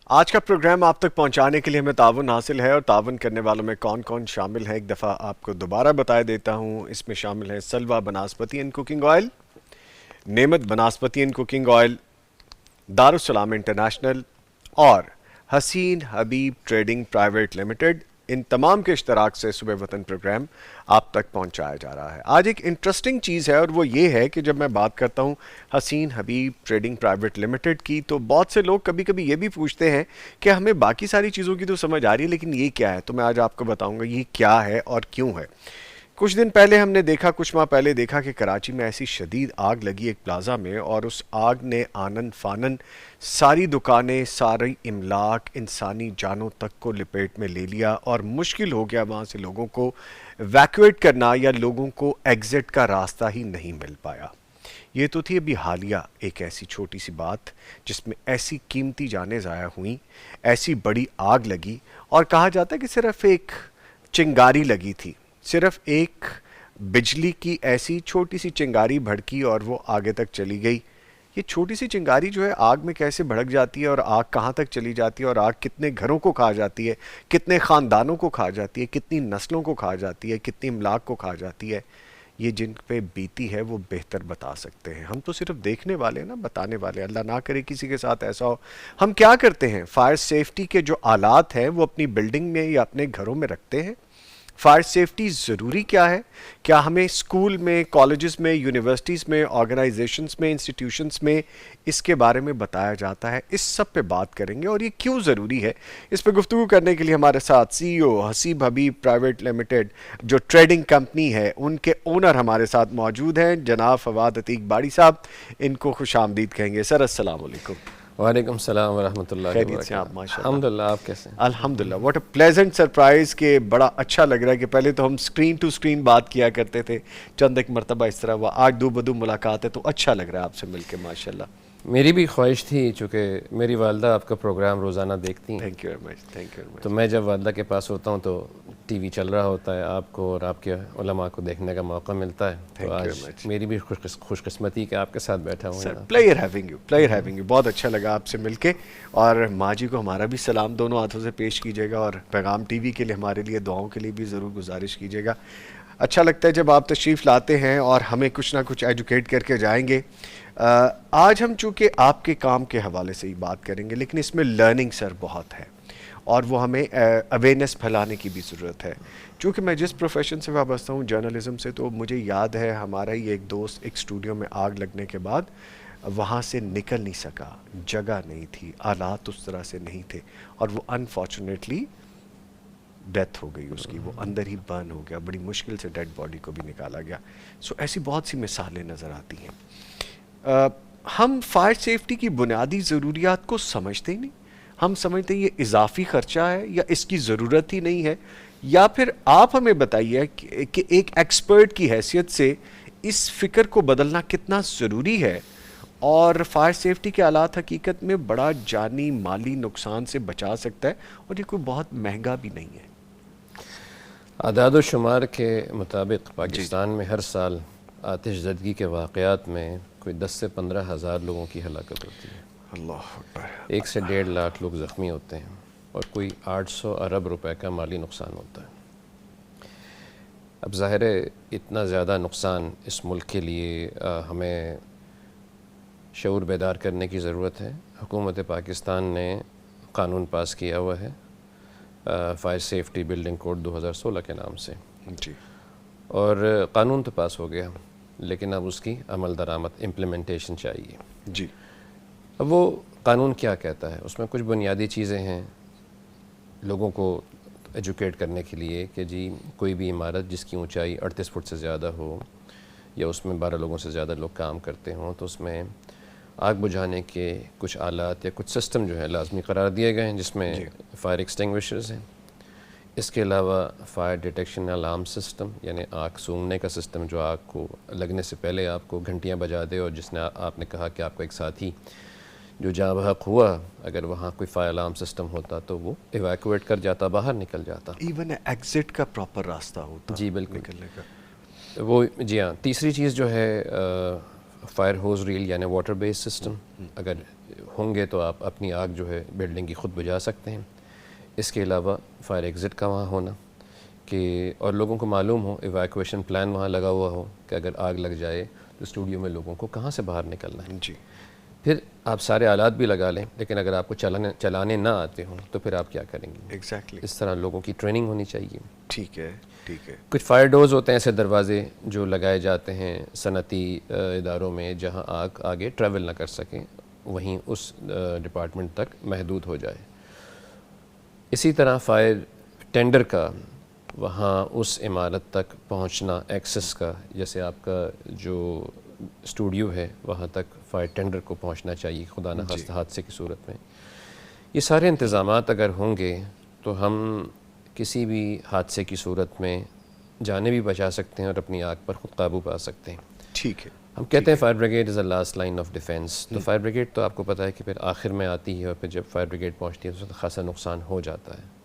آج کا پروگرام آپ تک پہنچانے کے لیے ہمیں تعاون حاصل ہے، اور تعاون کرنے والوں میں کون کون شامل ہے ایک دفعہ آپ کو دوبارہ بتا دیتا ہوں۔ اس میں شامل ہے سلوا بناسپتی اینڈ کوکنگ آئل، نعمت banaspati and cooking oil, دارالسلام international اور حسین حبیب ٹریڈنگ پرائیویٹ لمیٹڈ۔ ان تمام کے اشتراک سے صبح وطن پروگرام آپ تک پہنچایا جا رہا ہے۔ آج ایک انٹرسٹنگ چیز ہے، اور وہ یہ ہے کہ جب میں بات کرتا ہوں حسین حبیب ٹریڈنگ پرائیویٹ لمیٹڈ کی، تو بہت سے لوگ کبھی کبھی یہ بھی پوچھتے ہیں کہ ہمیں باقی ساری چیزوں کی تو سمجھ آ رہی ہے، لیکن یہ کیا ہے؟ تو میں آج آپ کو بتاؤں گا یہ کیا ہے اور کیوں ہے۔ کچھ دن پہلے ہم نے دیکھا، کچھ ماہ پہلے دیکھا کہ کراچی میں ایسی شدید آگ لگی ایک پلازا میں، اور اس آگ نے آنن فانن ساری دکانیں، ساری املاک، انسانی جانوں تک کو لپیٹ میں لے لیا، اور مشکل ہو گیا وہاں سے لوگوں کو ایویکویٹ کرنا، یا لوگوں کو ایگزٹ کا راستہ ہی نہیں مل پایا۔ یہ تو تھی ابھی حالیہ ایک ایسی چھوٹی سی بات جس میں ایسی قیمتی جانیں ضائع ہوئیں، ایسی بڑی آگ لگی، اور کہا جاتا ہے کہ صرف ایک چنگاری لگی تھی، صرف ایک بجلی کی ایسی چھوٹی سی چنگاری بھڑکی اور وہ آگے تک چلی گئی۔ یہ چھوٹی سی چنگاری جو ہے آگ میں کیسے بھڑک جاتی ہے، اور آگ کہاں تک چلی جاتی ہے، اور آگ کتنے گھروں کو کھا جاتی ہے، کتنے خاندانوں کو کھا جاتی ہے، کتنی نسلوں کو کھا جاتی ہے، کتنی املاک کو کھا جاتی ہے، یہ جن پہ بیتی ہے وہ بہتر بتا سکتے ہیں۔ ہم تو صرف دیکھنے والے ہیں نا، بتانے والے۔ اللہ نہ کرے کسی کے ساتھ ایسا ہو۔ ہم کیا کرتے ہیں؟ فائر سیفٹی کے جو آلات ہیں وہ اپنی بلڈنگ میں یا اپنے گھروں میں رکھتے ہیں۔ فائر سیفٹی ضروری کیا ہے؟ کیا ہمیں اسکول میں، کالجز میں، یونیورسٹیز میں، آرگنائزیشنز میں، انسٹیٹیوشنز میں اس کے بارے میں بتایا جاتا ہے؟ اس سب پہ بات کریں گے، اور یہ کیوں ضروری ہے۔ اس پہ گفتگو کرنے کے لیے ہمارے ساتھ سی ای او حسین حبیب پرائیویٹ لمیٹڈ جو ٹریڈنگ کمپنی ہے، ان کے اونر ہمارے ساتھ موجود ہیں، جناب فواد عتیق باڑی صاحب۔ ان کو خوش آمدید کہیں گے۔ سر السلام علیکم۔ وعلیکم السلام ورحمۃ اللہ خیریت سے آپ؟ وبرکاتہ۔ ماشاء اللہ، الحمدللہ، آپ کیسے ہیں؟ الحمدللہ۔ واٹ اے پلیزنٹ سرپرائز، کہ بڑا اچھا لگ رہا ہے کہ پہلے تو ہم سکرین ٹو سکرین بات کیا کرتے تھے، چند ایک مرتبہ اس طرح ہوا، آج دو بدو ملاقات ہے، تو اچھا لگ رہا ہے آپ سے مل کے، ماشاءاللہ۔ میری بھی خواہش تھی، چونکہ میری والدہ آپ کا پروگرام روزانہ دیکھتی ہیں، thank you very much, thank you very much. تو میں جب والدہ کے پاس ہوتا ہوں تو ٹی وی چل رہا ہوتا ہے، آپ کو اور آپ کے علماء کو دیکھنے کا موقع ملتا ہے، تو Thank you آج very much. میری بھی خوش قسمتی کہ آپ کے ساتھ بیٹھا ہوں سر یہاں۔ Player having you, player having you, بہت اچھا لگا آپ سے مل کے، اور ماں جی کو ہمارا بھی سلام دونوں ہاتھوں سے پیش کیجیے گا، اور پیغام ٹی وی کے لیے ہمارے لیے دعاؤں کے لیے بھی ضرور گزارش کیجیے گا۔ اچھا لگتا ہے جب آپ تشریف لاتے ہیں اور ہمیں کچھ نہ کچھ ایجوکیٹ کر کے جائیں گے۔ آج ہم چونکہ آپ کے کام کے حوالے سے ہی بات کریں گے، لیکن اس میں لرننگ سر بہت ہے، اور وہ ہمیں اویئرنیس پھیلانے کی بھی ضرورت ہے۔ چونکہ میں جس پروفیشن سے وابستہ ہوں، جرنلزم سے، تو مجھے یاد ہے ہمارا ہی ایک دوست ایک اسٹوڈیو میں آگ لگنے کے بعد وہاں سے نکل نہیں سکا، جگہ نہیں تھی، آلات اس طرح سے نہیں تھے، اور وہ انفارچونیٹلی ڈیتھ ہو گئی اس کی، وہ اندر ہی برن ہو گیا، بڑی مشکل سے ڈیڈ باڈی کو بھی نکالا گیا۔ سو ایسی بہت سی مثالیں نظر آتی ہیں۔ ہم فائر سیفٹی کی بنیادی ضروریات کو سمجھتے ہی نہیں۔ ہم سمجھتے ہیں یہ اضافی خرچہ ہے، یا اس کی ضرورت ہی نہیں ہے، یا پھر آپ ہمیں بتائیے کہ ایک ایکسپرٹ کی حیثیت سے اس فکر کو بدلنا کتنا ضروری ہے، اور فائر سیفٹی کے آلات حقیقت میں بڑا جانی مالی نقصان سے بچا سکتا ہے، اور یہ کوئی بہت مہنگا بھی نہیں ہے۔ اعداد و شمار کے مطابق پاکستان میں ہر سال آتش زدگی کے واقعات میں کوئی 10 سے 15 ہزار لوگوں کی ہلاکت ہوتی ہے، اللہ اکبر۔ 1 سے 1.5 لاکھ لوگ زخمی ہوتے ہیں، اور کوئی 800 ارب روپے کا مالی نقصان ہوتا ہے۔ اب ظاہر ہے اتنا زیادہ نقصان اس ملک کے لیے ہمیں شعور بیدار کرنے کی ضرورت ہے۔ حکومت پاکستان نے قانون پاس کیا ہوا ہے فائر سیفٹی بلڈنگ کوڈ 2016 کے نام سے، جی، اور قانون تو پاس ہو گیا، لیکن اب اس کی عمل درآمد امپلیمنٹیشن چاہیے۔ جی، اب وہ قانون کیا کہتا ہے؟ اس میں کچھ بنیادی چیزیں ہیں لوگوں کو ایجوکیٹ کرنے کے لیے، کہ جی کوئی بھی عمارت جس کی اونچائی 38 فٹ سے زیادہ ہو، یا اس میں 12 لوگوں سے زیادہ لوگ کام کرتے ہوں، تو اس میں آگ بجھانے کے کچھ آلات یا کچھ سسٹم جو ہیں لازمی قرار دیے گئے ہیں، جس میں فائر ایکسٹنگوشرز ہیں۔ اس کے علاوہ فائر ڈیٹیکشن الارم سسٹم، یعنی آگ سونگنے کا سسٹم، جو آگ کو لگنے سے پہلے آپ کو گھنٹیاں بجا دے، اور جس نے آپ نے کہا کہ آپ کا ایک ساتھی جو جاں بحق ہوا، اگر وہاں کوئی فائر الارم سسٹم ہوتا تو وہ ایویکویٹ کر جاتا، باہر نکل جاتا۔ ایون ایگزٹ کا پراپر راستہ ہوتا جی بالکل نکلنے کا۔ وہ جی ہاں۔ تیسری چیز جو ہے فائر ہوز ریل، یعنی واٹر بیس سسٹم، اگر ہوں گے تو آپ اپنی آگ جو ہے بلڈنگ کی خود بجھا سکتے ہیں. اس کے علاوہ فائر ایگزٹ کا وہاں ہونا کہ اور لوگوں کو معلوم ہو, ایویکویشن پلان وہاں لگا ہوا ہو کہ اگر آگ لگ جائے تو اسٹوڈیو میں لوگوں کو کہاں سے باہر نکلنا ہے. جی. پھر آپ سارے آلات بھی لگا لیں, لیکن اگر آپ کو چلانے نہ آتے ہوں تو پھر آپ کیا کریں گے. ایگزیکٹلی. اس طرح لوگوں کی ٹریننگ ہونی چاہیے. ٹھیک ہے, ٹھیک ہے. کچھ فائر ڈورز ہوتے ہیں, ایسے دروازے جو لگائے جاتے ہیں صنعتی اداروں میں جہاں آگ آگے ٹریول نہ کر سکیں, وہیں اس ڈپارٹمنٹ تک محدود ہو جائے. اسی طرح فائر ٹینڈر کا وہاں اس عمارت تک پہنچنا, ایکسس کا, جیسے آپ کا جو اسٹوڈیو ہے وہاں تک فائر ٹینڈر کو پہنچنا چاہیے خدا نخواستہ حادثے کی صورت میں. یہ سارے انتظامات اگر ہوں گے تو ہم کسی بھی حادثے کی صورت میں جانیں بھی بچا سکتے ہیں اور اپنی آگ پر خود قابو پا سکتے ہیں. ٹھیک ہے. ہم کہتے ہیں fire brigade is a last line of defence. تو فائر بریگیڈ تو آپ کو پتہ ہے کہ پھر آخر میں آتی ہے, اور پھر جب فائر بریگیڈ پہنچتی ہے تو خاصا نقصان ہو جاتا ہے.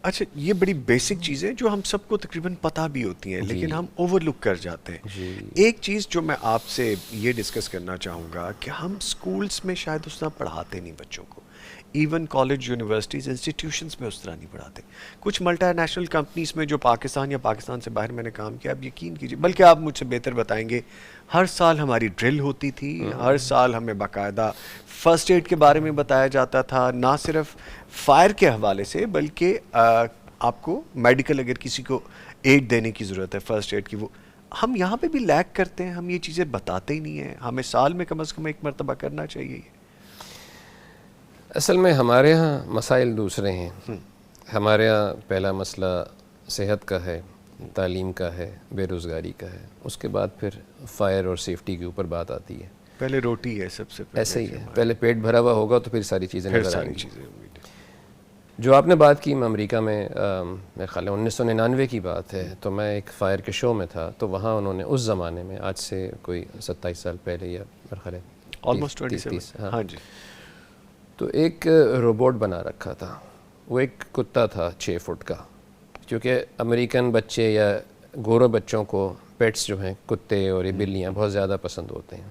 اچھا, یہ بڑی بیسک چیزیں جو ہم سب کو تقریباً پتہ بھی ہوتی ہیں لیکن ہم اوور لک کر جاتے ہیں. ایک چیز جو میں آپ سے یہ ڈسکس کرنا چاہوں گا کہ ہم سکولز میں شاید اس طرح پڑھاتے نہیں بچوں کو, ایون کالج, یونیورسٹیز, انسٹیٹیوشنز میں اس طرح نہیں پڑھاتے. کچھ ملٹی نیشنل کمپنیز میں جو پاکستان یا پاکستان سے باہر میں نے کام کیا, آپ یقین کیجیے, بلکہ آپ مجھ سے بہتر بتائیں گے, ہر سال ہماری ڈرل ہوتی تھی, ہر سال ہمیں باقاعدہ فرسٹ ایڈ کے بارے میں بتایا جاتا تھا, نہ صرف فائر کے حوالے سے بلکہ آپ کو میڈیکل اگر کسی کو ایڈ دینے کی ضرورت ہے فرسٹ ایڈ کی, وہ ہم یہاں پہ بھی لیک کرتے ہیں. ہم یہ چیزیں بتاتے ہی نہیں ہیں. ہمیں سال میں کم از کم ایک مرتبہ کرنا چاہیے. اصل میں ہمارے ہاں مسائل دوسرے ہیں. ہمارے ہاں پہلا مسئلہ صحت کا ہے, تعلیم کا ہے, بے روزگاری کا ہے, اس کے بعد پھر فائر اور سیفٹی کے اوپر بات آتی ہے. پہلے روٹی ہے سب سے پہلے. ایسے ہی ہے, پہلے پیٹ بھرا ہوا ہوگا تو پھر ساری چیزیں نظر آئیں گی. چیزیں. جو آپ نے بات کی, میں امریکہ میں میرے خیال ہے 1999 کی بات ہے, تو میں ایک فائر کے شو میں تھا, تو وہاں انہوں نے اس زمانے میں, آج سے کوئی 27 سال پہلے یا میرے خیال ہے آلموسٹ 27. ہاں جی. تو ایک روبوٹ بنا رکھا تھا. وہ ایک کتا تھا 6 فٹ کا, کیونکہ امریکن بچے یا گورو بچوں کو پیٹس جو ہیں کتے اور یہ بلیاں بہت زیادہ پسند ہوتے ہیں.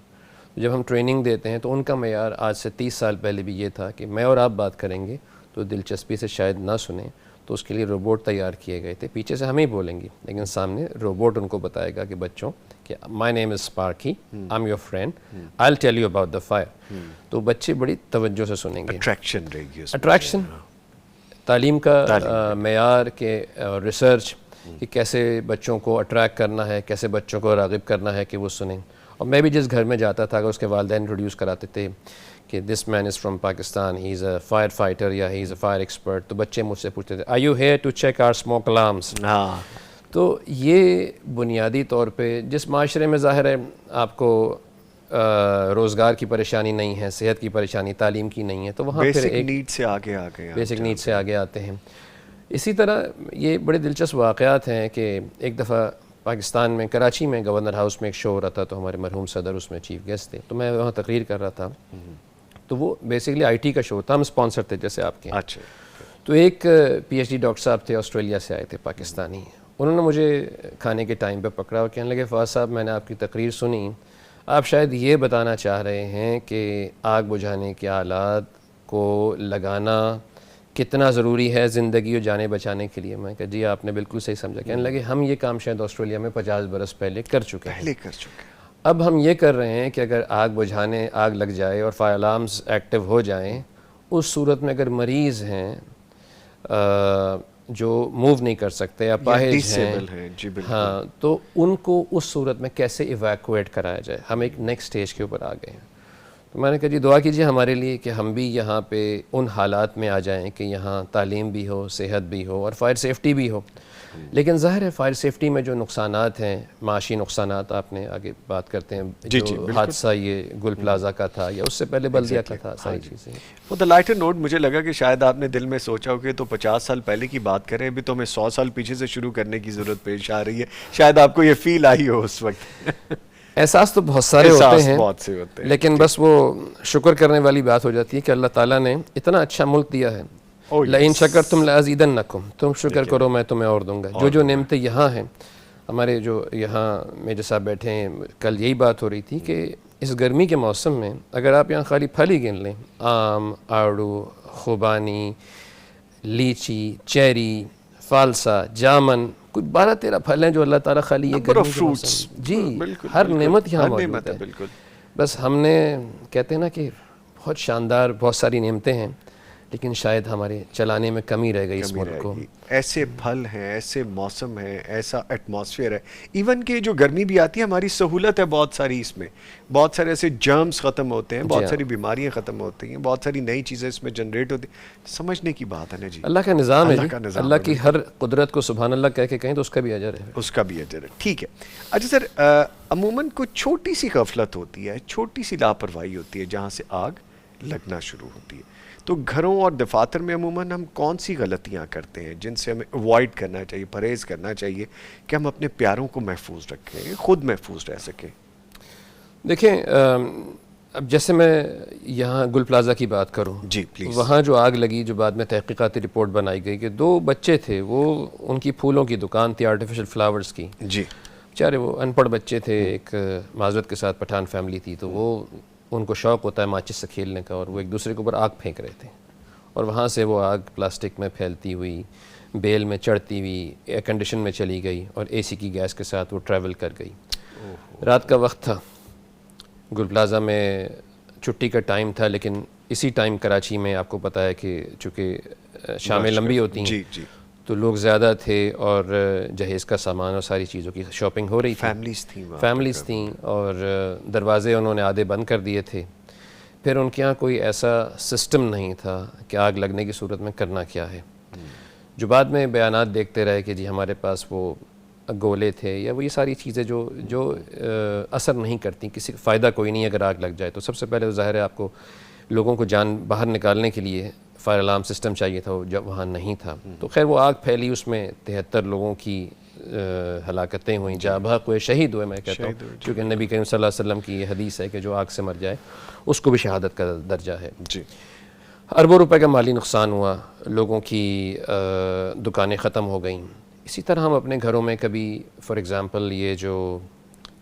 جب ہم ٹریننگ دیتے ہیں تو ان کا معیار آج سے 30 سال پہلے بھی یہ تھا کہ میں اور آپ بات کریں گے تو دلچسپی سے شاید نہ سنیں, تو اس کے لیے روبوٹ تیار کیے گئے تھے. پیچھے سے ہم ہی بولیں گے لیکن سامنے روبوٹ ان کو بتائے گا کہ بچوں کہ my name is Sparky, I am your friend, I will tell you about the fire. تو بچے بڑی توجہ سے سنیں گے. اٹریکشن رہے گی. اٹریکشن, تعلیم کا معیار کے ریسرچ کہ کیسے بچوں کو اٹریکٹ کرنا ہے, کیسے بچوں کو راغب کرنا ہے کہ وہ سنیں. اور میں بھی جس گھر میں جاتا تھا, اگر اس کے والدین انٹروڈیوس کراتے تھے کہ this man is from Pakistan, he is a fire fighter یا he is a fire expert, تو بچے مجھ سے پوچھتے تھے are you here to check our smoke alarms. تو یہ بنیادی طور پہ جس معاشرے میں ظاہر ہے آپ کو روزگار کی پریشانی نہیں ہے, صحت کی پریشانی, تعلیم کی نہیں ہے, تو وہاں پھر ایک نیڈ سے آگے آ گئے, بیسک نیڈ سے آگے آتے ہیں. اسی طرح یہ بڑے دلچسپ واقعات ہیں کہ ایک دفعہ پاکستان میں کراچی میں گورنر ہاؤس میں ایک شو ہو رہا تھا, تو ہمارے مرحوم صدر اس میں چیف گیسٹ تھے, تو میں وہاں تقریر کر رہا تھا. تو وہ بیسکلی آئی ٹی کا شو تھا, ہم اسپانسر تھے جیسے آپ کے. اچھا. تو ایک پی ایچ ڈی ڈاکٹر صاحب تھے, آسٹریلیا سے آئے تھے, پاکستانی. انہوں نے مجھے کھانے کے ٹائم پہ پکڑا اور کہنے لگے فواز صاحب میں نے آپ کی تقریر سنی, آپ شاید یہ بتانا چاہ رہے ہیں کہ آگ بجھانے کے آلات کو لگانا کتنا ضروری ہے زندگی اور جانیں بچانے کے لیے. میں کہا جی آپ نے بالکل صحیح سمجھا. کہنے لگے ہم یہ کام شاید آسٹریلیا میں 50 برس پہلے کر چکے ہیں. اب ہم یہ کر رہے ہیں کہ اگر آگ بجھانے آگ لگ جائے اور فائر الارمز ایکٹیو ہو جائیں, اس صورت میں اگر مریض ہیں جو موو نہیں کر سکتے یا پاہج ہیں, ہاں, تو ان کو اس صورت میں کیسے ایویکویٹ کرایا جائے. ہم ایک نیکسٹ سٹیج کے اوپر آ گئے ہیں. تو میں نے کہا جی دعا کیجیے ہمارے لیے کہ ہم بھی یہاں پہ ان حالات میں آ جائیں کہ یہاں تعلیم بھی ہو, صحت بھی ہو اور فائر سیفٹی بھی ہو. لیکن ظاہر ہے فائر سیفٹی میں جو نقصانات ہیں, معاشی نقصانات, آپ نے آگے بات کرتے ہیں, جو حادثہ یہ گل پلازا کا تھا یا اس سے پہلے بلدیہ کا تھا, ساری چیزیں. وہ دا لائٹر نوٹ مجھے لگا کہ شاید آپ نے دل میں سوچا ہو کہ تو 50 سال پہلے کی بات کریں, ابھی تو ہمیں 100 سال پیچھے سے شروع کرنے کی ضرورت پیش آ رہی ہے. شاید آپ کو یہ فیل آئی ہو اس وقت. احساس تو بہت سارے ہوتے ہیں, لیکن بس وہ شکر کرنے والی بات ہو جاتی ہے کہ اللہ تعالیٰ نے اتنا اچھا ملک دیا ہے. لئن شکرتم لأزیدنکم, تم شکر کرو میں تمہیں اور دوں گا. جو نعمتیں یہاں ہیں, ہمارے جو یہاں میجر صاحب بیٹھے ہیں, کل یہی بات ہو رہی تھی کہ اس گرمی کے موسم میں اگر آپ یہاں خالی پھل ہی گن لیں، آم، آڑو، خوبانی، لیچی، چیری، فالسا، جامن، کوئی 12-13 پھل ہیں جو اللہ تعالیٰ خالی یہ نمبر گرمی آف کے فروٹس، موسم جی بالکل ہر بالکل، نعمت یہاں ہر موجود نعمت ہے. بالکل. بس ہم نے کہتے ہیں نا کہ بہت شاندار بہت ساری نعمتیں ہیں، لیکن شاید ہمارے چلانے میں کمی رہ گئی اس کمی ملک رہے کو. گی. ایسے پھل ہیں، ایسے موسم ہے، ایسا ایٹماسفیئر ہے. ایون کہ جو گرمی بھی آتی ہے ہماری سہولت ہے بہت ساری، اس میں بہت سارے ایسے جرمز ختم ہوتے ہیں، جی بہت ہاں. ساری بیماریاں ختم ہوتی ہیں، بہت ساری نئی چیزیں اس میں جنریٹ ہوتی ہیں. سمجھنے کی بات ہے نا جی. اللہ کا نظام ہے اللہ جی، کا نظام اللہ ہے، کی بالکل. ہر قدرت کو سبحان اللہ کہہ کے کہیں تو اس کا بھی اجر ہے. اس کا بھی اجر ہے. ٹھیک ہے. اچھا سر، عموماً کوئی چھوٹی سی غفلت ہوتی ہے، چھوٹی سی لاپرواہی ہوتی ہے جہاں سے آگ لگنا شروع ہوتی ہے. تو گھروں اور دفاتر میں عموماً ہم کون سی غلطیاں کرتے ہیں جن سے ہمیں اوائڈ کرنا چاہیے، پرہیز کرنا چاہیے کہ ہم اپنے پیاروں کو محفوظ رکھیں، خود محفوظ رہ سکیں؟ دیکھیں اب جیسے میں یہاں گل پلازا کی بات کروں، جی پلیز. وہاں جو آگ لگی، جو بعد میں تحقیقاتی رپورٹ بنائی گئی کہ 2 بچے تھے، وہ ان کی پھولوں کی دکان تھی آرٹیفیشل فلاورز کی. جی. بیچارے وہ ان پڑھ بچے تھے، ایک معذرت کے ساتھ پٹھان فیملی تھی، تو وہ ان کو شوق ہوتا ہے ماچس سے کھیلنے کا، اور وہ ایک دوسرے کے اوپر آگ پھینک رہے تھے، اور وہاں سے وہ آگ پلاسٹک میں پھیلتی ہوئی، بیل میں چڑھتی ہوئی، ایئر کنڈیشن میں چلی گئی، اور اے سی کی گیس کے ساتھ وہ ٹریول کر گئی. رات کا وقت تھا، گل پلازا میں چھٹی کا ٹائم تھا، لیکن اسی ٹائم کراچی میں آپ کو پتہ ہے کہ چونکہ شامیں لمبی ہوتی ہیں، جی جی. تو لوگ زیادہ تھے، اور جہیز کا سامان اور ساری چیزوں کی شاپنگ ہو رہی تھی. فیملیز تھیں، اور دروازے انہوں نے آدھے بند کر دیے تھے. پھر ان کے یہاں کوئی ایسا سسٹم نہیں تھا کہ آگ لگنے کی صورت میں کرنا کیا ہے. جو بعد میں بیانات دیکھتے رہے کہ جی ہمارے پاس وہ گولے تھے یا وہ یہ ساری چیزیں جو اثر نہیں کرتی، کسی فائدہ کوئی نہیں اگر آگ لگ جائے. تو سب سے پہلے ظاہر ہے آپ کو لوگوں کو جان باہر نکالنے کے لیے فائر الارم سسٹم چاہیے تھا، جب وہاں نہیں تھا. تو خیر وہ آگ پھیلی، اس میں 73 لوگوں کی ہلاکتیں ہوئیں، جاں بحق ہوئے، شہید ہوئے میں کہتا ہوں، کیونکہ نبی کریم صلی اللہ علیہ وسلم کی یہ حدیث ہے کہ جو آگ سے مر جائے اس کو بھی شہادت کا درجہ ہے. جی. اربوں روپے کا مالی نقصان ہوا، لوگوں کی دکانیں ختم ہو گئیں. اسی طرح ہم اپنے گھروں میں کبھی فار ایگزامپل یہ جو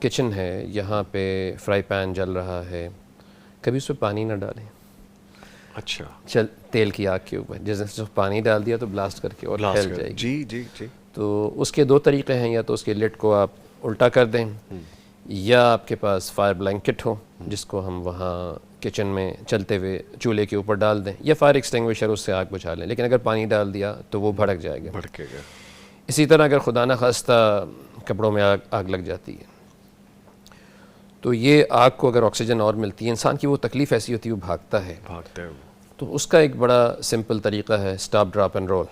کچن ہے یہاں پہ فرائی پین جل رہا ہے، کبھی اس پہ پانی نہ ڈالیں. اچھا. تیل کی آگ کے اوپر جیسے پانی ڈال دیا تو بلاسٹ کر کے اور پھیل جائے گی. جی جی جی. تو اس کے 2 طریقے ہیں، یا تو اس کے لڈ کو آپ الٹا کر دیں، یا آپ کے پاس فائر بلینکٹ ہو جس کو ہم وہاں کچن میں چلتے ہوئے چولہے کے اوپر ڈال دیں، یا فائر ایکسٹنگوشر اس سے آگ بجھا لیں. لیکن اگر پانی ڈال دیا تو وہ بھڑک جائے گا. بھڑکے گا. اسی طرح اگر خدا نہ خواستہ کپڑوں میں آگ لگ جاتی ہے تو یہ آگ کو اگر آکسیجن اور ملتی ہے، انسان کی وہ تکلیف ایسی ہوتی ہے وہ بھاگتا ہے. تو اس کا ایک بڑا سمپل طریقہ ہے اسٹاپ ڈراپ اینڈ رول.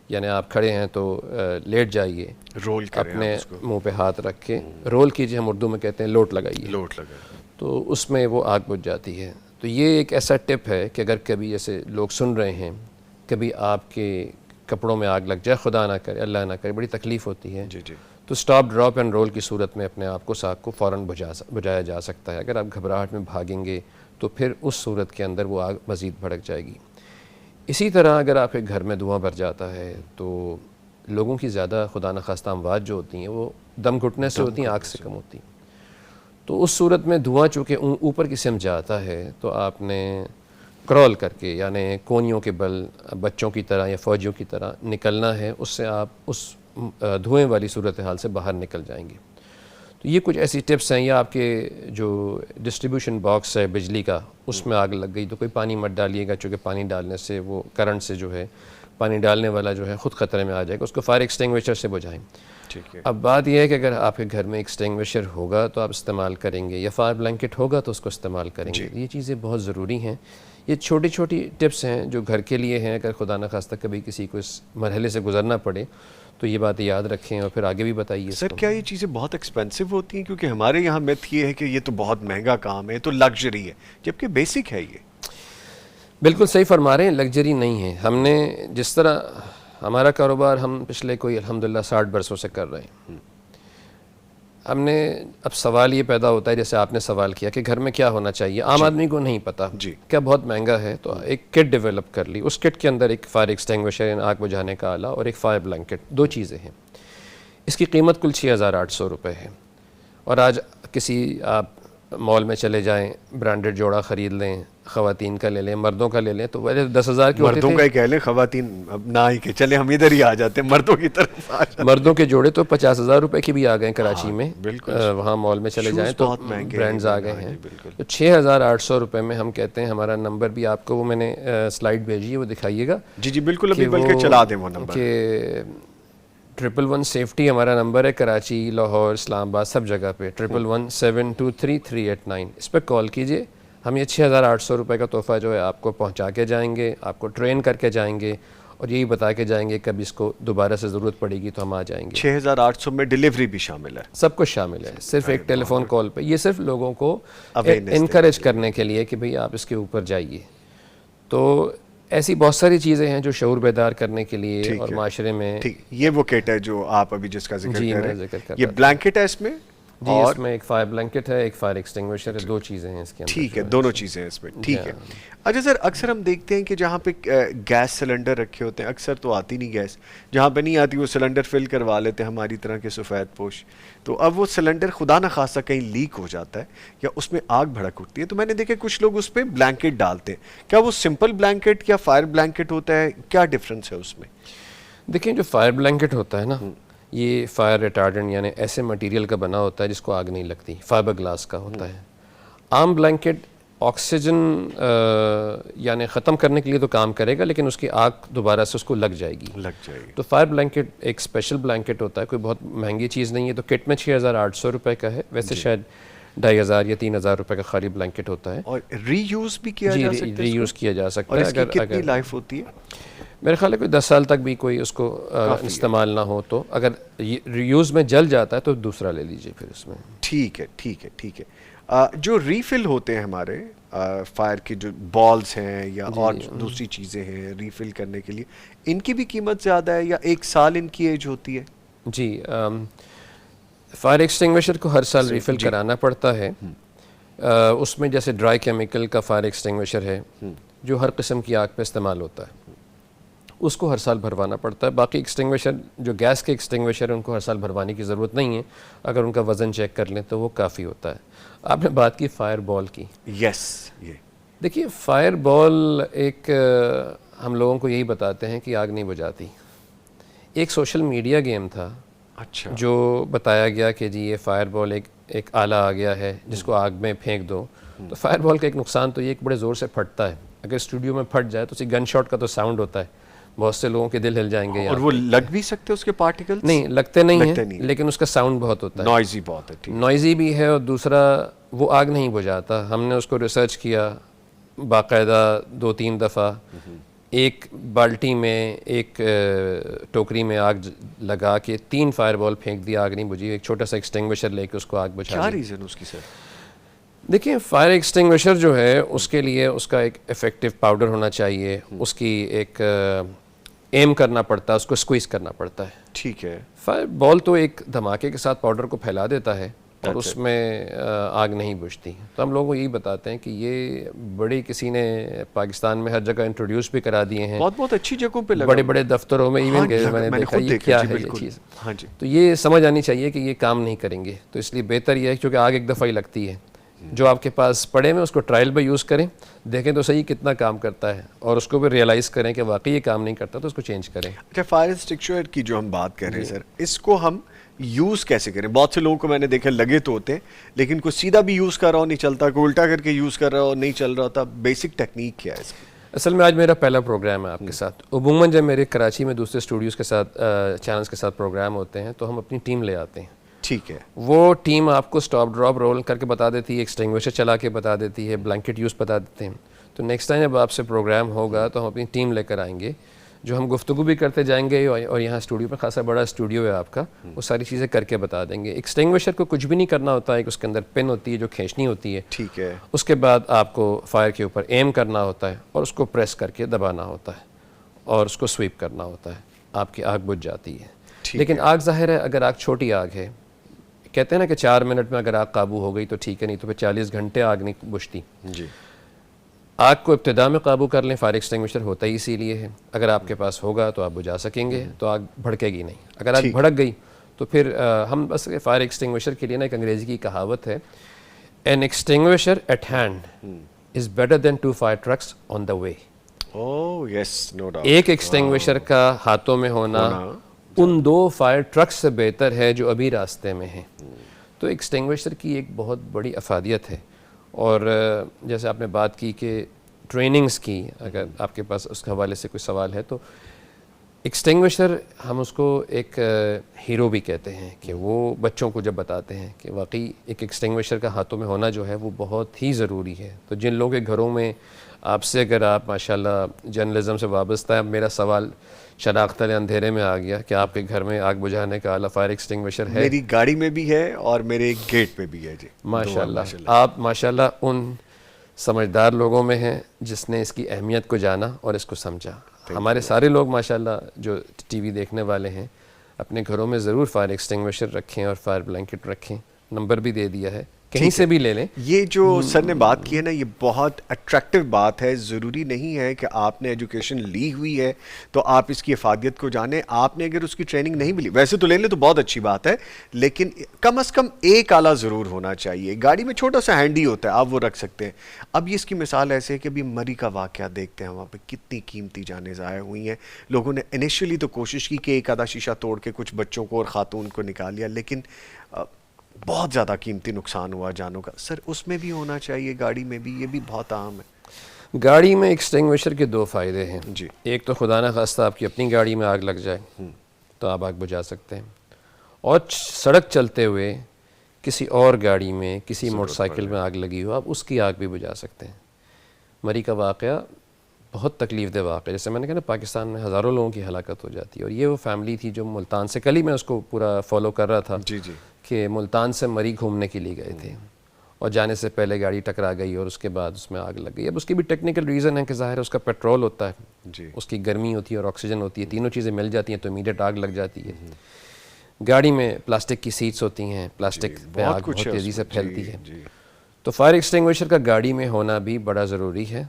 یعنی آپ کھڑے ہیں تو لیٹ جائیے، رول کریں، اپنے منہ پہ ہاتھ رکھ کے رول کیجیے، ہم اردو میں کہتے ہیں لوٹ لگائیے، تو اس میں وہ آگ بجھ جاتی ہے. تو یہ ایک ایسا ٹپ ہے کہ اگر کبھی جیسے لوگ سن رہے ہیں، کبھی آپ کے کپڑوں میں آگ لگ جائے، خدا نہ کرے، اللہ نہ کرے، بڑی تکلیف ہوتی ہے. جی جی. تو اسٹاپ ڈراپ اینڈ رول کی صورت میں اپنے آپ کو آگ کو فوراً بجھایا جا سکتا ہے. اگر آپ گھبراہٹ میں بھاگیں گے تو پھر اس صورت کے اندر وہ آگ مزید بھڑک جائے گی. اسی طرح اگر آپ کے گھر میں دھواں بھر جاتا ہے تو لوگوں کی زیادہ خدا نخواستہ اموات جو ہوتی ہیں وہ دم گھٹنے سے ہوتی ہیں، آگ سے کم ہوتی ہیں. تو اس صورت میں دھواں چونکہ اوپر کی سمت جاتا ہے تو آپ نے کرول کر کے، یعنی کونیوں کے بل بچوں کی طرح یا فوجیوں کی طرح نکلنا ہے، اس سے آپ اس دھوئیں والی صورتحال سے باہر نکل جائیں گے. تو یہ کچھ ایسی ٹپس ہیں. یا آپ کے جو ڈسٹریبیوشن باکس ہے بجلی کا، اس میں آگ لگ گئی تو کوئی پانی مت ڈالیے گا، چونکہ پانی ڈالنے سے وہ کرنٹ سے جو ہے پانی ڈالنے والا جو ہے خود خطرے میں آ جائے گا. اس کو فائر ایکسٹنگوشر سے بجھائیں. اب بات یہ ہے کہ اگر آپ کے گھر میں ایکسٹنگوشر ہوگا تو آپ استعمال کریں گے، یا فائر بلینکٹ ہوگا تو اس کو استعمال کریں گے. یہ چیزیں بہت ضروری ہیں. یہ چھوٹی چھوٹی ٹپس ہیں جو گھر کے لیے ہیں. اگر خدا نخواستہ کبھی کسی کو اس مرحلے سے گزرنا پڑے تو یہ باتیں یاد رکھیں اور پھر آگے بھی بتائیے. سر کیا یہ چیزیں بہت ایکسپینسو ہوتی ہیں؟ کیونکہ ہمارے یہاں میتھ یہ ہے کہ یہ تو بہت مہنگا کام ہے، تو لگژری ہے، جبکہ بیسک ہے. یہ بالکل صحیح فرما رہے ہیں، لگژری نہیں ہے. ہم نے جس طرح ہمارا کاروبار ہم پچھلے کوئی الحمدللہ 60 برسوں سے کر رہے ہیں. ہم نے اب سوال یہ پیدا ہوتا ہے جیسے آپ نے سوال کیا کہ گھر میں کیا ہونا چاہیے. عام آدمی کو نہیں پتا کیا بہت مہنگا ہے، تو ایک کٹ ڈیولپ کر لی. اس کٹ کے اندر ایک فائر ایکسٹنگوشر، آگ بجھانے کا آلہ، اور ایک فائر بلینکٹ، 2 چیزیں ہیں. اس کی قیمت کل 6800 روپے ہے. اور آج کسی آپ مال میں چلے جائیں برانڈیڈ جوڑا خرید لیں, خواتین کا لے لیں, مردوں کا لے لیں, تو پہلے 10,000 کے ہوتے مردوں کا ہی کہہ لیں, خواتین اب نہ ہی کہ چلے ہم ادھر ہی آ جاتے ہیں, مردوں کی طرف آ جاتے. مردوں کے جوڑے تو 50,000 روپے کی بھی آ گئے کراچی میں, وہاں مال میں چلے جائیں تو برانڈز آ گئے ہیں. تو 6,800 روپے میں ہم کہتے ہیں, ہمارا نمبر بھی آپ کو وہ میں نے سلائڈ بھیجی ہے, وہ دکھائیے گا. جی جی بالکل, ابھی بلکہ چلا دیں وہ نمبر. کہ 111 سیفٹی ہمارا نمبر ہے, کراچی, لاہور, اسلام آباد, سب جگہ پہ 111722338. اس پہ کال کیجئے, ہم یہ 6,800 روپے کا تحفہ جو ہے آپ کو پہنچا کے جائیں گے, آپ کو ٹرین کر کے جائیں گے, اور یہی بتا کے جائیں گے کبھی اس کو دوبارہ سے ضرورت پڑے گی تو ہم آ جائیں گے. 6,800 میں ڈیلیوری بھی شامل ہے, سب کچھ شامل ہے, صرف ایک ٹیلی فون کال پہ. یہ صرف لوگوں کو انکریج کرنے کے لیے کہ بھئی آپ اس کے اوپر جائیے. تو ایسی بہت ساری چیزیں ہیں جو شعور بیدار کرنے کے لیے اور معاشرے میں. یہ وہ کٹ ہے جو آپ ابھی جس کا ذکر کر رہے ہیں, یہ بلینکٹ ہے اس میں. جی اس میں ایک فائر بلینکٹ ہے, ایک فائر ایکسٹنگوشر ہے, 2 چیزیں ہیں اس کے اندر. ٹھیک ہے, دونوں چیزیں ہیں اس میں. ٹھیک ہے. اچھا سر, اکثر ہم دیکھتے ہیں کہ جہاں پہ گیس سلنڈر رکھے ہوتے ہیں, اکثر تو آتی نہیں گیس, جہاں پہ نہیں آتی وہ سلنڈر فل کروا لیتے ہیں ہماری طرح کے سفید پوش. تو اب وہ سلنڈر خدا نخواستہ کہیں لیک ہو جاتا ہے یا اس میں آگ بھڑک اٹھتی ہے, تو میں نے دیکھا کچھ لوگ اس پہ بلینکٹ ڈالتے ہیں. کیا وہ سمپل بلینکٹ یا فائر بلینکٹ ہوتا ہے, کیا ڈفرنس ہے اس میں؟ دیکھیں جو فائر بلینکٹ ہوتا ہے نا, یہ فائر ریٹارڈنٹ یعنی ایسے مٹیریل کا بنا ہوتا ہے جس کو آگ نہیں لگتی, فائبر گلاس کا ہوتا ہے. عام بلینکٹ آکسیجن یعنی ختم کرنے کے لیے تو کام کرے گا, لیکن اس کی آگ دوبارہ سے اس کو لگ جائے گی. تو فائر بلینکٹ ایک اسپیشل بلینکٹ ہوتا ہے, کوئی بہت مہنگی چیز نہیں ہے. تو کٹ میں 6,800 روپے کا ہے, ویسے شاید 2,500 یا 3,000 روپے کا خالی بلینکٹ ہوتا ہے. اور ری یوز بھی کیا جا سکتا ہے؟ ری یوز کیا جا سکتا ہے. اور اس کی کتنی لائف ہوتی ہے؟ میرے خیال ہے کوئی 10 سال تک بھی کوئی اس کو استعمال نہ ہو, تو اگر ریوز میں جل جاتا ہے تو دوسرا لے لیجئے پھر اس میں. ٹھیک ہے, ٹھیک ہے, ٹھیک ہے. جو ریفل ہوتے ہیں ہمارے فائر کے جو بالز ہیں یا اور دوسری چیزیں ہیں ریفل کرنے کے لیے, ان کی بھی قیمت زیادہ ہے یا 1 سال ان کی ایج ہوتی ہے؟ جی فائر ایکسٹنگوشر کو ہر سال ریفل کرانا پڑتا ہے. اس میں جیسے ڈرائی کیمیکل کا فائر ایکسٹنگوشر ہے جو ہر قسم کی آگ پہ استعمال ہوتا ہے, اس کو ہر سال بھروانا پڑتا ہے. باقی ایکسٹنگوشر جو گیس کے ایکسٹنگوشر ہیں ان کو ہر سال بھروانے کی ضرورت نہیں ہے, اگر ان کا وزن چیک کر لیں تو وہ کافی ہوتا ہے. آپ نے بات کی فائر بال کی. یس, یہ دیکھیے فائر بال ایک ہم لوگوں کو یہی بتاتے ہیں کہ آگ نہیں بجھاتی. ایک سوشل میڈیا گیم تھا اچھا جو بتایا گیا کہ جی یہ فائر بال ایک آلہ آ گیا ہے جس کو آگ میں پھینک دو. تو فائر بال کا ایک نقصان تو یہ ایک بڑے زور سے پھٹتا ہے, اگر اسٹوڈیو میں پھٹ جائے تو اسی گن شاٹ کا تو ساؤنڈ ہوتا ہے, بہت سے لوگوں کے دل ہل جائیں گے. اور وہ لگ بھی سکتے اس کے پارٹیکلز؟ نہیں لگتے نہیں ہیں, لیکن اس کا ساؤنڈ بہت ہوتا ہے, نوائزی بہت ہے. نوائزی بھی ہے, اور دوسرا وہ آگ نہیں بجھاتا. ہم نے اس کو ریسرچ کیا باقاعدہ 2-3 دفعہ, ایک بالٹی میں ایک ٹوکری میں آگ لگا کے 3 فائر بال پھینک دیا, آگ نہیں بجھی. ایک چھوٹا سا ایکسٹنگوشر لے کے اس کو آگ بجھا دی. کیا ریزن اس کی سر؟ دیکھیں فائر ایکسٹنگوشر جو ہے اس کے لیے اس کا ایک افیکٹو پاؤڈر ہونا چاہیے, اس کی ایک ایم کرنا پڑتا ہے, اس کو سکویز کرنا پڑتا ہے. ٹھیک ہے. فائر بال تو ایک دھماکے کے ساتھ پاؤڈر کو پھیلا دیتا ہے اور اس میں آگ نہیں بجھتی. تو ہم لوگوں کو یہی بتاتے ہیں کہ یہ بڑی کسی نے پاکستان میں ہر جگہ انٹروڈیوس بھی کرا دیے ہیں, بہت اچھی جگہوں پہ لگا, بڑے بڑے دفتروں میں ایون گئے, میں نے دیکھا یہ کیا ہے یہ چیز. تو یہ سمجھ آنی چاہیے کہ یہ کام نہیں کریں گے, تو اس لیے بہتر یہ ہے کیونکہ آگ ایک دفعہ ہی لگتی ہے, جو آپ کے پاس پڑے میں اس کو ٹرائل پہ یوز کریں, دیکھیں تو صحیح کتنا کام کرتا ہے, اور اس کو بھی ریئلائز کریں کہ واقعی یہ کام نہیں کرتا تو اس کو چینج کریں. اچھا فائر ایکسٹنگوشر کی جو ہم بات کر رہے ہیں سر, اس کو ہم یوز کیسے کریں؟ بہت سے لوگوں کو میں نے دیکھا لگے تو ہوتے ہیں, لیکن کوئی سیدھا بھی یوز کر رہا ہو نہیں چلتا, کوئی الٹا کر کے یوز کر رہا ہو نہیں چل رہا ہوتا. بیسک ٹیکنیک کیا ہے اس کی؟ اصل میں آج میرا پہلا پروگرام ہے آپ کے ساتھ. عموماً جب میرے کراچی میں دوسرے اسٹوڈیوز کے ساتھ چینلز کے ساتھ پروگرام ہوتے ہیں تو ہم اپنی ٹیم لے آتے ہیں. ٹھیک ہے. وہ ٹیم آپ کو سٹاپ ڈراپ رول کر کے بتا دیتی ہے, ایکسٹنگوشر چلا کے بتا دیتی ہے, بلینکٹ یوز بتا دیتے ہیں. تو نیکسٹ ٹائم جب آپ سے پروگرام ہوگا تو ہم اپنی ٹیم لے کر آئیں گے, جو ہم گفتگو بھی کرتے جائیں گے, اور یہاں اسٹوڈیو پہ خاصا بڑا اسٹوڈیو ہے آپ کا, وہ ساری چیزیں کر کے بتا دیں گے. ایکسٹنگوشر کو کچھ بھی نہیں کرنا ہوتا ہے, اس کے اندر پن ہوتی ہے جو کھینچنی ہوتی ہے. ٹھیک ہے. اس کے بعد آپ کو فائر کے اوپر ایم کرنا ہوتا ہے اور اس کو پریس کر کے دبانا ہوتا ہے اور اس کو سویپ کرنا ہوتا ہے, آپ کی آگ بجھ جاتی ہے. لیکن آگ ظاہر ہے اگر آگ چھوٹی آگ ہے, کہتے ہیں نا کہ 4 منٹ میں اگر آگ قابو ہو گئی تو ٹھیک ہے, نہیں تو پھر 40 گھنٹے آگ نہیں بجھتی. جی. آگ کو ابتدا میں قابو کر لیں, فائر ایکسٹنگوشر ہوتا ہی اسی لیے ہے. اگر آپ کے پاس ہوگا تو آپ بجھا سکیں گے, تو آگ بھڑکے گی نہیں. اگر آگ بھڑک گئی تو پھر ہم بس فائر ایکسٹنگوشر کے لیے نا ایک انگریزی کی کہاوت ہے, An extinguisher at hand is better than 2 fire trucks on the way. Oh yes, no doubt. ایک ایکسٹنگوشر کا ہاتھوں میں ہونا ان 2 فائر ٹرکس سے بہتر ہے جو ابھی راستے میں ہیں. تو ایکسٹنگوشر کی ایک بہت بڑی افادیت ہے. اور جیسے آپ نے بات کی کہ ٹریننگز کی، اگر آپ کے پاس اس کے حوالے سے کوئی سوال ہے تو ایکسٹنگوشر ہم اس کو ایک ہیرو بھی کہتے ہیں کہ وہ بچوں کو جب بتاتے ہیں کہ واقعی ایک ایکسٹنگوشر کا ہاتھوں میں ہونا جو ہے وہ بہت ہی ضروری ہے. تو جن لوگوں کے گھروں میں آپ سے، اگر آپ ماشاءاللہ جرنلزم سے وابستہ ہے، میرا سوال شناخت اندھیرے میں آ گیا کہ آپ کے گھر میں آگ بجھانے کا اعلیٰ فائر ایکسٹنگوشر ہے. میری گاڑی میں بھی ہے اور میرے گیٹ پہ بھی ہے. جی ماشاءاللہ، آپ ماشاءاللہ ان سمجھدار لوگوں میں ہیں جس نے اس کی اہمیت کو جانا اور اس کو سمجھا. ہمارے سارے لوگ ماشاءاللہ جو ٹی وی دیکھنے والے ہیں اپنے گھروں میں ضرور فائر ایکسٹنگوشر رکھیں اور فائر بلینکٹ رکھیں. نمبر بھی دے دیا ہے، کہیں سے بھی لے لیں. یہ جو سر نے بات کی ہے نا، یہ بہت اٹریکٹیو بات ہے. ضروری نہیں ہے کہ آپ نے ایجوکیشن لی ہوئی ہے تو آپ اس کی افادیت کو جانیں. آپ نے اگر اس کی ٹریننگ نہیں ملی، ویسے تو لے لیں تو بہت اچھی بات ہے، لیکن کم از کم ایک آلہ ضرور ہونا چاہیے. گاڑی میں چھوٹا سا ہینڈی ہوتا ہے، آپ وہ رکھ سکتے ہیں. اب یہ اس کی مثال ایسے ہے کہ ابھی مری کا واقعہ دیکھتے ہیں، وہاں پہ کتنی قیمتی جانیں ضائع ہوئی ہیں. لوگوں نے انیشلی تو کوشش کی کہ ایک آدھا شیشہ توڑ کے کچھ بچوں کو اور خاتون کو نکال لیا، لیکن بہت زیادہ قیمتی نقصان ہوا جانوں کا. سر اس میں بھی ہونا چاہیے، گاڑی میں بھی، یہ بھی بہت عام ہے. گاڑی میں ایکسٹنگوشر کے 2 فائدے ہیں. جی. ایک تو خدا نہ خواستہ آپ کی اپنی گاڑی میں آگ لگ جائے تو آپ آگ بجھا سکتے ہیں، اور سڑک چلتے ہوئے کسی اور گاڑی میں، کسی موٹر سائیکل میں آگ لگی ہو، آپ اس کی آگ بھی بجھا سکتے ہیں. مری کا واقعہ بہت تکلیف دہ واقعہ، جیسے میں نے کہا نا پاکستان میں ہزاروں لوگوں کی ہلاکت ہو جاتی ہے. اور یہ وہ فیملی تھی جو ملتان سے، کل ہی میں اس کو پورا فالو کر رہا تھا کہ ملتان سے مری گھومنے کے لیے گئے تھے اور جانے سے پہلے گاڑی ٹکرا گئی اور اس کے بعد اس میں آگ لگ گئی. اب اس کی بھی ٹیکنیکل ریزن ہے کہ ظاہر ہے اس کا پیٹرول ہوتا ہے، اس کی گرمی ہوتی ہے اور آکسیجن ہوتی ہے، تینوں چیزیں مل جاتی ہیں تو امیڈیٹ آگ لگ جاتی ہے. گاڑی میں پلاسٹک کی سیٹس ہوتی ہیں، پلاسٹک پہ آگ بہت تیزی سے پھیلتی ہے. تو فائر ایکسٹنگوشر کا گاڑی میں ہونا بھی بڑا ضروری ہے.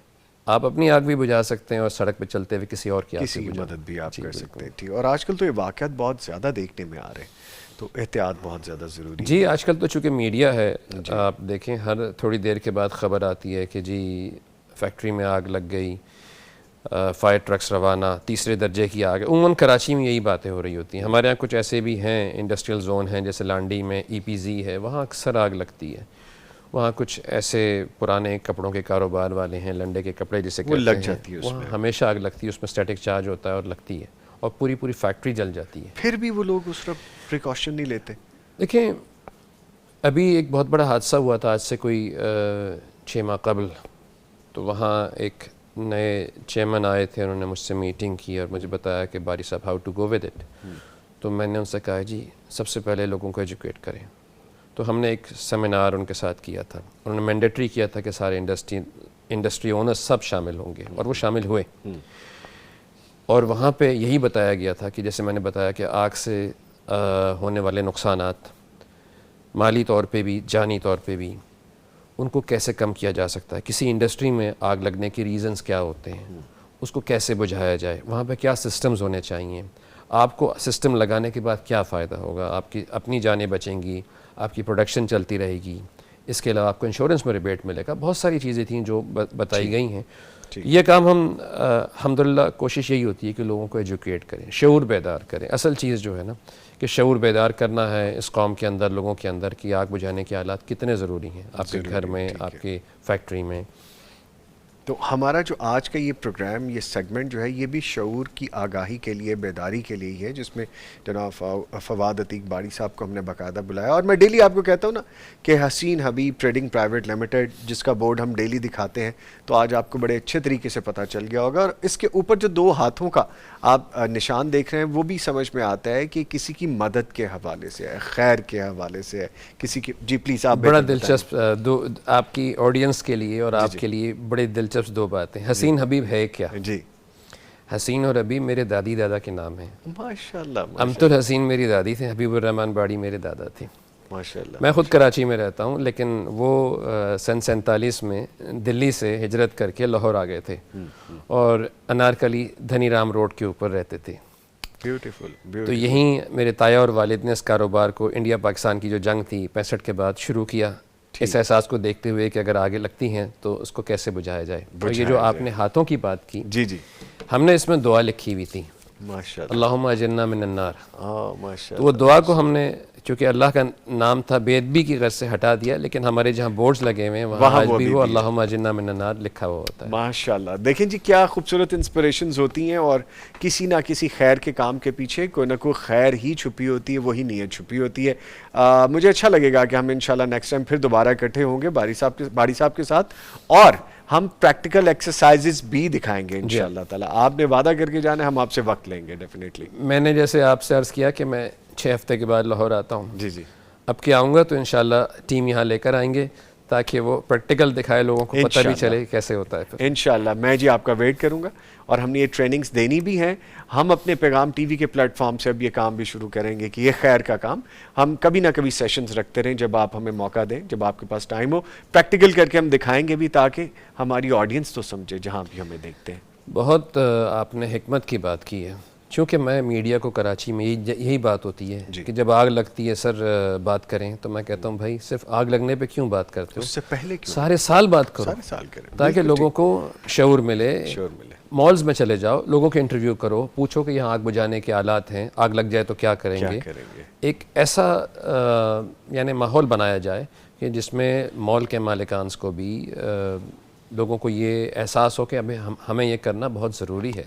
آپ اپنی آگ بھی بجھا سکتے ہیں اور سڑک پہ چلتے ہوئے کسی اور کی مدد بھی آپ کر سکتے ہیں. ٹھیک. اور آج کل تو یہ واقعات بہت زیادہ دیکھنے میں آ رہے ہیں، تو احتیاط بہت زیادہ ضروری ہے. جی آج کل تو چونکہ میڈیا ہے، آپ دیکھیں ہر تھوڑی دیر کے بعد خبر آتی ہے کہ جی فیکٹری میں آگ لگ گئی، فائر ٹرکس روانہ، 3 درجے کی آگ ہے. عموماً کراچی میں یہی باتیں ہو رہی ہوتی ہیں. ہمارے یہاں کچھ ایسے بھی ہیں انڈسٹریل زون ہیں، جیسے لانڈی میں EPZ ہے، وہاں اکثر آگ لگتی ہے. وہاں کچھ ایسے پرانے کپڑوں کے کاروبار والے ہیں، لنڈے کے کپڑے جسے کہتے ہیں، وہاں ہمیشہ آگ لگتی ہے. اس میں اسٹیٹک چارج ہوتا ہے اور لگتی ہے اور پوری فیکٹری جل جاتی ہے. پھر بھی وہ لوگ اس وقت پریکاشن نہیں لیتے. دیکھیں ابھی ایک بہت بڑا حادثہ ہوا تھا آج سے کوئی 6 ماہ قبل. تو وہاں ایک نئے چیئرمین آئے تھے، انہوں نے مجھ سے میٹنگ کی اور مجھے بتایا کہ باری صاحب how to go with it. تو میں نے ان سے کہا جی سب سے پہلے لوگوں کو ایجوکیٹ کریں. تو ہم نے ایک سیمینار ان کے ساتھ کیا تھا. انہوں نے مینڈیٹری کیا تھا کہ سارے انڈسٹری اونرز سب شامل ہوں گے، اور وہ شامل ہوئے. اور وہاں پہ یہی بتایا گیا تھا کہ جیسے میں نے بتایا کہ آگ سے ہونے والے نقصانات مالی طور پہ بھی، جانی طور پہ بھی، ان کو کیسے کم کیا جا سکتا ہے. کسی انڈسٹری میں آگ لگنے کی ریزنز کیا ہوتے ہیں، اس کو کیسے بجھایا جائے، وہاں پہ کیا سسٹمز ہونے چاہیے، آپ کو سسٹم لگانے کے بعد کیا فائدہ ہوگا، آپ کی اپنی جانیں بچیں گی، آپ کی پروڈکشن چلتی رہے گی، اس کے علاوہ آپ کو انشورنس میں ریبیٹ ملے گا. بہت ساری چیزیں تھیں جو بتائی گئی ہیں. یہ کام ہم الحمدللہ کوشش یہی ہوتی ہے کہ لوگوں کو ایجوکیٹ کریں، شعور بیدار کریں. اصل چیز جو ہے نا کہ شعور بیدار کرنا ہے اس قوم کے اندر، لوگوں کے اندر، کہ آگ بجھانے کے آلات کتنے ضروری ہیں آپ کے گھر میں، آپ کے فیکٹری میں. تو ہمارا جو آج کا یہ پروگرام، یہ سیگمنٹ جو ہے، یہ بھی شعور کی آگاہی کے لیے، بیداری کے لیے ہی ہے، جس میں جناب فواد عتیق باری صاحب کو ہم نے باقاعدہ بلایا. اور میں ڈیلی آپ کو کہتا ہوں نا کہ حسین حبیب ٹریڈنگ پرائیویٹ لمیٹڈ، جس کا بورڈ ہم ڈیلی دکھاتے ہیں، تو آج آپ کو بڑے اچھے طریقے سے پتہ چل گیا ہوگا. اور اس کے اوپر جو 2 ہاتھوں کا آپ نشان دیکھ رہے ہیں، وہ بھی سمجھ میں آتا ہے کہ کسی کی مدد کے حوالے سے ہے، خیر کے حوالے سے ہے، کسی کی. جی پلیز آپ. بڑا دلچسپ آپ کی آڈینس کے لیے اور آپ کے لیے بڑے دلچسپ 2 باتیں. حسین حبیب ہے کیا؟ جی حسین اور حبیب میرے دادی دادا کے نام ہیں. ماشاءاللہ. امت الحسین میری دادی تھے، حبیب الرحمن باڑی میرے دادا تھے. ماشاءاللہ. میں خود کراچی میں رہتا ہوں، لیکن وہ سن 47 میں دلی سے ہجرت کر کے لاہور آ گئے تھے اور انارکلی دھنی رام روڈ کے اوپر رہتے تھے. بیوٹیفل. تو یہیں میرے تایا اور والد نے اس کاروبار کو انڈیا پاکستان کی جو جنگ تھی 65 کے بعد شروع کیا. اس احساس کو دیکھتے ہوئے کہ اگر آگے لگتی ہیں تو اس کو کیسے بجھایا جائے. اور یہ جو آپ نے ہاتھوں کی بات کی, جی جی, ہم نے اس میں دعا لکھی ہوئی تھی, ماشاء اللہ, اللہم اجرنا من النار. ماشاء تو وہ دعا کو ہم نے, چونکہ اللہ کا نام تھا, بے ادبی کی غرض سے ہٹا دیا, لیکن ہمارے جہاں بورڈز لگے ہوئے ہیں وہاں آج بھی وہ اللہم اجرنا من النار لکھا ہوا ہوتا ہے. ماشاء اللہ. دیکھیں جی کیا خوبصورت انسپریشنز ہوتی ہیں, اور کسی نہ کسی خیر کے کام کے پیچھے کوئی نہ کوئی خیر ہی چھپی ہوتی ہے, وہی نیت چھپی ہوتی ہے. مجھے اچھا لگے گا کہ ہم انشاءاللہ نیکسٹ ٹائم پھر دوبارہ اکٹھے ہوں گے باری صاحب کے ساتھ, اور ہم پریکٹیکل ایکسرسائزز بھی دکھائیں گے انشاءاللہ تعالی. آپ نے وعدہ کر کے جانا ہے, ہم آپ سے وقت لیں گے ڈیفینیٹلی. میں نے جیسے آپ سے عرض کیا کہ میں 6 ہفتے کے بعد لاہور آتا ہوں, جی جی, اب کہ آؤں گا تو انشاءاللہ ٹیم یہاں لے کر آئیں گے تاکہ وہ پریکٹیکل دکھائے, لوگوں کو پتہ بھی چلے کیسے ہوتا ہے پھر. انشاءاللہ میں جی آپ کا ویٹ کروں گا, اور ہم نے یہ ٹریننگز دینی بھی ہیں. ہم اپنے پیغام ٹی وی کے پلیٹ فارم سے اب یہ کام بھی شروع کریں گے کہ یہ خیر کا کام ہم کبھی نہ کبھی سیشنز رکھتے رہیں, جب آپ ہمیں موقع دیں, جب آپ کے پاس ٹائم ہو, پریکٹیکل کر کے ہم دکھائیں گے بھی تاکہ ہماری آڈینس تو سمجھے جہاں بھی ہمیں دیکھتے ہیں. بہت آپ نے حکمت کی بات کی ہے, چونکہ میں میڈیا کو کراچی میں یہی بات ہوتی ہے کہ جب آگ لگتی ہے سر بات کریں, تو میں کہتا ہوں بھائی صرف آگ لگنے پہ کیوں بات کرتے ہو, اس سے پہلے کیوں سارے سال بات کرو, سارے سال کریں تاکہ لوگوں کو شعور ملے. مالز میں چلے جاؤ, لوگوں کے انٹرویو کرو, پوچھو کہ یہاں آگ بجھانے کے آلات ہیں, آگ لگ جائے تو کیا کریں گے. ایک ایسا یعنی ماحول بنایا جائے کہ جس میں مال کے مالکانس کو بھی, لوگوں کو یہ احساس ہو کہ ہمیں یہ کرنا بہت ضروری ہے.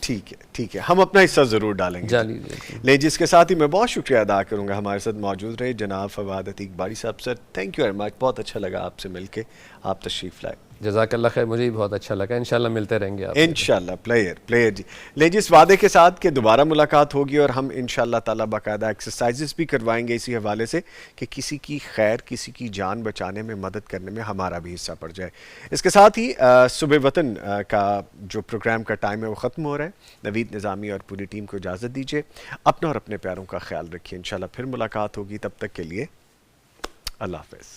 ٹھیک ہے, ٹھیک ہے, ہم اپنا حصہ ضرور ڈالیں گے. لے جس کے ساتھ ہی میں بہت شکریہ ادا کروں گا ہمارے ساتھ موجود رہے جناب فواد عتیق باری صاحب. Sir thank you very much, بہت اچھا لگا آپ سے مل کے, آپ تشریف لائے. جزاک اللہ خیر, مجھے بھی بہت اچھا لگا. انشاءاللہ ملتے رہیں گے آپ انشاءاللہ. پلیئر جی, لے جس وعدے کے ساتھ کہ دوبارہ ملاقات ہوگی, اور ہم انشاءاللہ تعالیٰ باقاعدہ ایکسرسائزز بھی کروائیں گے اسی حوالے سے کہ کسی کی خیر, کسی کی جان بچانے میں, مدد کرنے میں ہمارا بھی حصہ پڑ جائے. اس کے ساتھ ہی صبح وطن کا جو پروگرام کا ٹائم ہے وہ ختم ہو رہا ہے. نوید نظامی اور پوری ٹیم کو اجازت دیجیے. اپنا اور اپنے پیاروں کا خیال رکھیے. انشاءاللہ پھر ملاقات ہوگی, تب تک کے لیے اللہ حافظ.